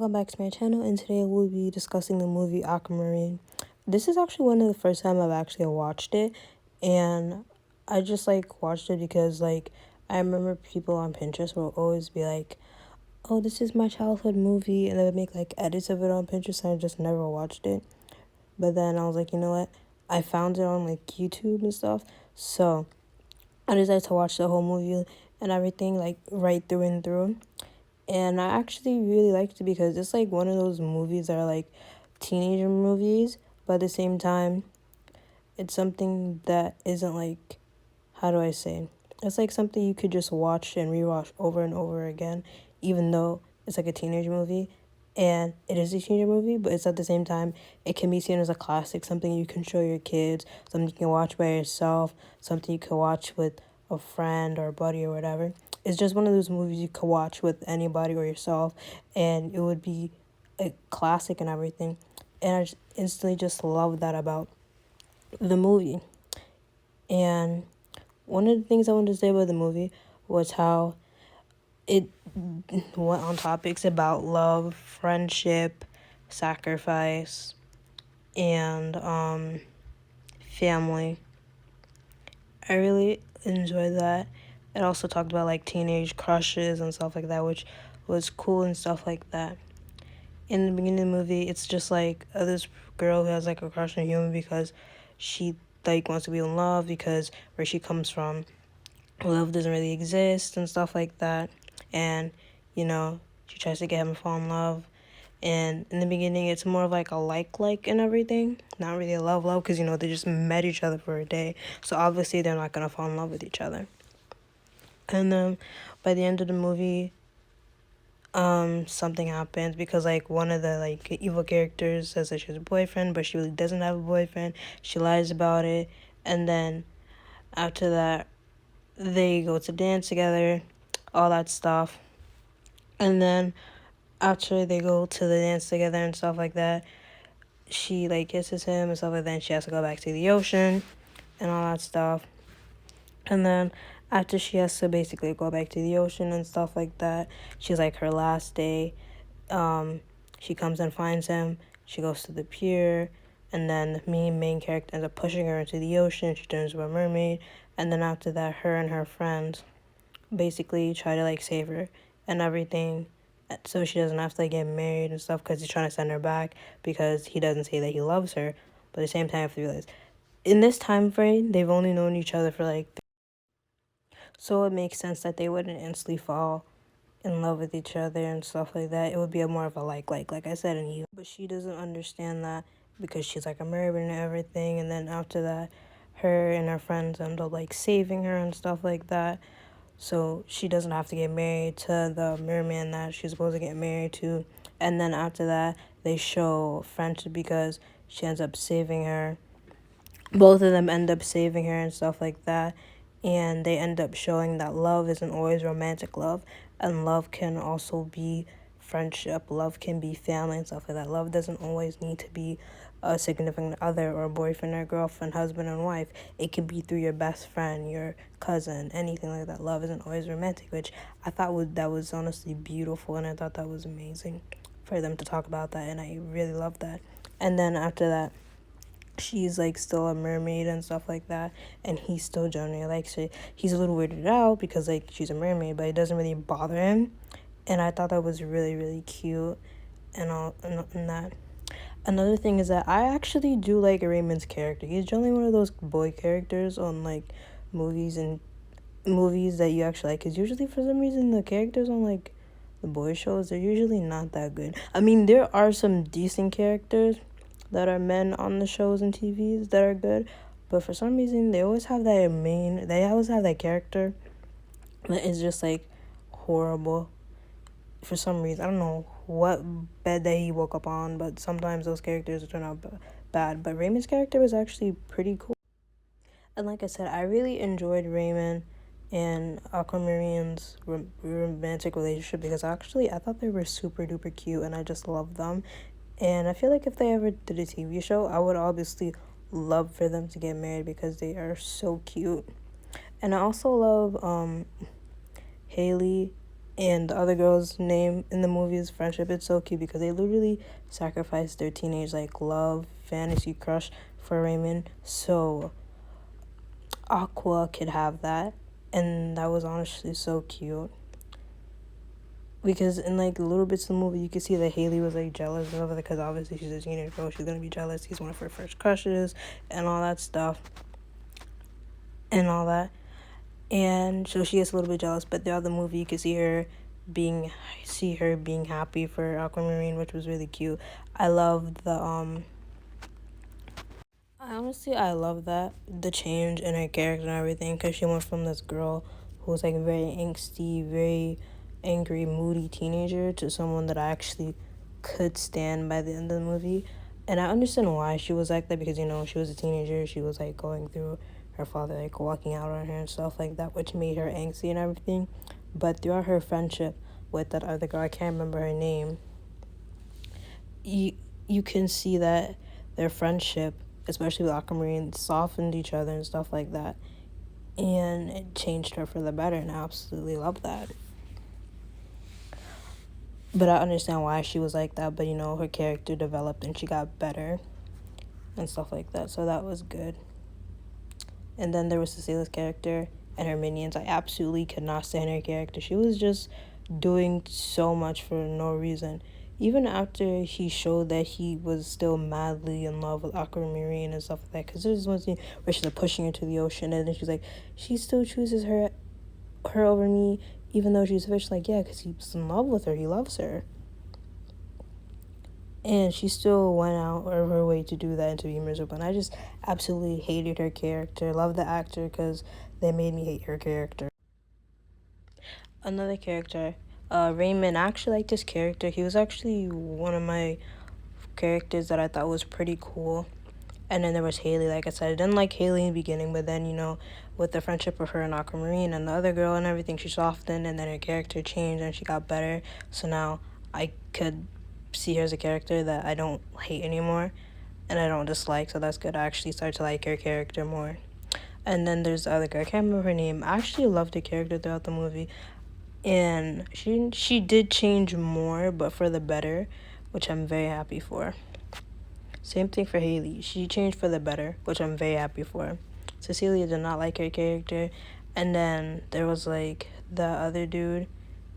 welcome back to my channel, and today we'll be discussing the movie Aquamarine. This is actually one of the first time I've actually watched it, and I just watched it because I remember people on Pinterest will always be like, oh, this is my childhood movie, and they would make edits of it on Pinterest, and I just never watched it. But then I was like, you know what, I found it on YouTube and stuff, so I decided to watch the whole movie and everything right through and through. And I actually really liked it because it's one of those movies that are teenager movies, but at the same time, it's something that isn't how do I say? It's something you could just watch and rewatch over and over again, even though it's a teenage movie. And it is a teenager movie, but it's at the same time, it can be seen as a classic, something you can show your kids, something you can watch by yourself, something you can watch with a friend or a buddy or whatever. It's just one of those movies you could watch with anybody or yourself, and it would be a classic and everything. And I just instantly just love that about the movie. And one of the things I wanted to say about the movie was how it went on topics about love, friendship, sacrifice, and family. I really enjoyed that. It also talked about teenage crushes and stuff like that, which was cool and stuff like that. In the beginning of the movie, it's just this girl who has a crush on a human because she wants to be in love, because where she comes from, love doesn't really exist and stuff like that. And she tries to get him to fall in love. And in the beginning, it's more of a like and everything, not really a love because they just met each other for a day, so obviously they're not gonna fall in love with each other. And then by the end of the movie, something happens because one of the evil characters says that she has a boyfriend, but she really doesn't have a boyfriend. She lies about it, and then after that, they go to dance together, all that stuff. And then after they go to the dance together and stuff like that, she kisses him and stuff like that, and she has to go back to the ocean and all that stuff. And then after she has to basically go back to the ocean and stuff like that, she's her last day, she comes and finds him. She goes to the pier, and then the main character ends up pushing her into the ocean. She turns into a mermaid, and then after that, her and her friends basically try to save her and everything, so she doesn't have to get married and stuff, because he's trying to send her back because he doesn't say that he loves her. But at the same time, I have to realize in this time frame, they've only known each other for so it makes sense that they wouldn't instantly fall in love with each other and stuff like that. It would be a more of a like I said, and you. But she doesn't understand that because she's a mermaid and everything. And then after that, her and her friends end up saving her and stuff like that, so she doesn't have to get married to the merman that she's supposed to get married to. And then after that, they show friendship because she ends up saving her. Both of them end up saving her and stuff like that. And they end up showing that love isn't always romantic love, and love can also be friendship. Love can be family and stuff like that. Love doesn't always need to be a significant other or a boyfriend or girlfriend, husband and wife. It can be through your best friend, your cousin, anything like that. Love isn't always romantic, which I thought that was honestly beautiful, and I thought that was amazing for them to talk about that, and I really loved that. And then after that, she's still a mermaid and stuff like that, and he still generally likes her. He's a little weirded out because she's a mermaid, but it doesn't really bother him, and I thought that was really, really cute and all and that. Another thing is that I actually do like Raymond's character. He's generally one of those boy characters on movies and movies that you actually like, because usually for some reason the characters on the boy shows, they're usually not that good. I mean, there are some decent characters that are men on the shows and TVs that are good, but for some reason they always have that character that is just horrible for some reason. I don't know what bed that he woke up on, but sometimes those characters turn out bad. But Raymond's character was actually pretty cool, and like I said, I really enjoyed Raymond and Aquamarine's romantic relationship, because actually I thought they were super duper cute and I just loved them. And I feel like if they ever did a TV show, I would obviously love for them to get married because they are so cute. And I also love Haley And the other girl's name in the movie is Friendship. It's so cute because they literally sacrificed their teenage like love, fantasy crush for Raymond. So Aqua could have that. And that was honestly so cute. Because in like little bits of the movie you could see that Haley was like jealous of it because obviously she's a teenage girl, she's gonna be jealous. He's one of her first crushes and all that stuff and all that. And so she gets a little bit jealous, but throughout the movie you can see her being happy for Aquamarine, which was really cute. I love I love that the change in her character and everything, because she went from this girl who was like very angsty, very angry, moody teenager to someone that I actually could stand by the end of the movie. And I understand why she was like that, because she was a teenager, she was like going through her father like walking out on her and stuff like that, which made her angsty and everything. But throughout her friendship with that other girl, I can't remember her name, you can see that their friendship, especially with Aquamarine, softened each other and stuff like that. And it changed her for the better, and I absolutely love that. But I understand why she was like that, but her character developed and she got better and stuff like that. So that was good. And then there was Cecilia's character and her minions. I absolutely could not stand her character. She was just doing so much for no reason. Even after he showed that he was still madly in love with Aquamarine and stuff like that. Because there's one scene where she's like pushing her to the ocean, and then she's like, she still chooses her over me, even though she's a fish. Like, yeah, because he's in love with her. He loves her. And she still went out of her way to do that and to be miserable. And I just absolutely hated her character. Love the actor because they made me hate her character. Another character, Raymond. I actually liked his character. He was actually one of my characters that I thought was pretty cool. And then there was Haley. Like I said, I didn't like Haley in the beginning, but then, with the friendship of her and Aquamarine and the other girl and everything, she softened, and then her character changed and she got better. So now I could see her as a character that I don't hate anymore and I don't dislike, so that's good. I actually started to like her character more. And then there's the other girl. I can't remember her name. I actually loved her character throughout the movie. And she did change more, but for the better, which I'm very happy for. Same thing for Haley. She changed for the better, which I'm very happy for. Cecilia did not like her character. And then there was like the other dude,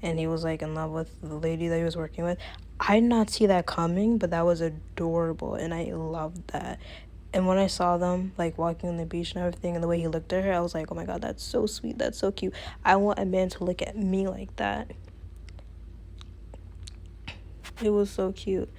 and he was like in love with the lady that he was working with. I did not see that coming, but that was adorable, and I loved that. And when I saw them like walking on the beach and everything, and the way he looked at her, I was like, oh my god, that's so sweet, that's so cute. I want a man to look at me like that. It was so cute.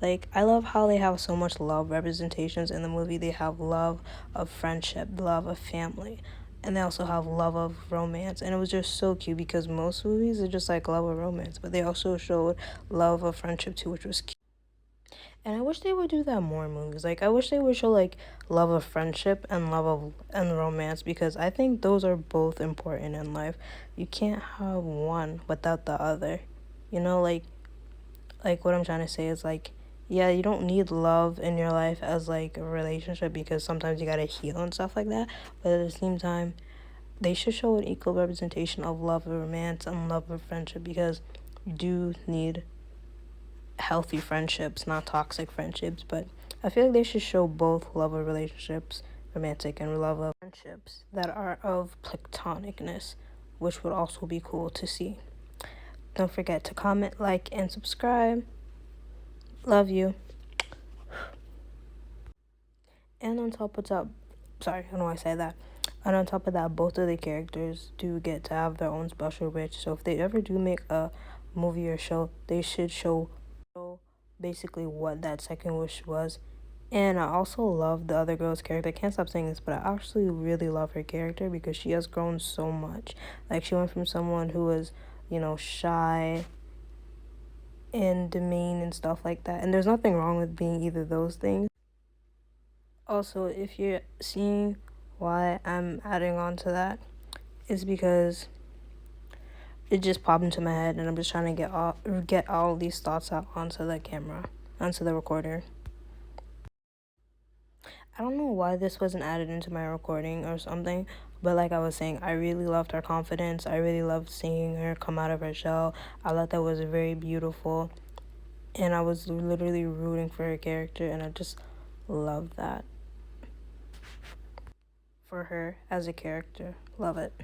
Like, I love how they have so much love representations in the movie. They have love of friendship, love of family, and they also have love of romance. And it was just so cute because most movies are just like love of romance, but they also showed love of friendship too, which was cute. And I wish they would do that more in movies. Like, I wish they would show like love of friendship and love of and romance, because I think those are both important in life. You can't have one without the other. Like what I'm trying to say is like, yeah, you don't need love in your life as like a relationship, because sometimes you gotta heal and stuff like that. But at the same time, they should show an equal representation of love of romance and love of friendship, because you do need healthy friendships, not toxic friendships. But I feel like they should show both love of relationships, romantic, and love of friendships that are of platonicness, which would also be cool to see. Don't forget to comment, like, and subscribe. Love you. And on top of that, sorry, I don't know why I say that. And on top of that, both of the characters do get to have their own special wish. So if they ever do make a movie or show, they should show basically what that second wish was. And I also love the other girl's character. I can't stop saying this, but I actually really love her character because she has grown so much. Like, she went from someone who was, shy and demean and stuff like that. And there's nothing wrong with being either those things. Also, if you're seeing why I'm adding on to that, it's because it just popped into my head, and I'm just trying to get all these thoughts out onto the camera, onto the recorder. I don't know why this wasn't added into my recording or something, but like I was saying, I really loved her confidence. I really loved seeing her come out of her shell. I thought that was very beautiful, and I was literally rooting for her character, and I just love that for her as a character. Love it.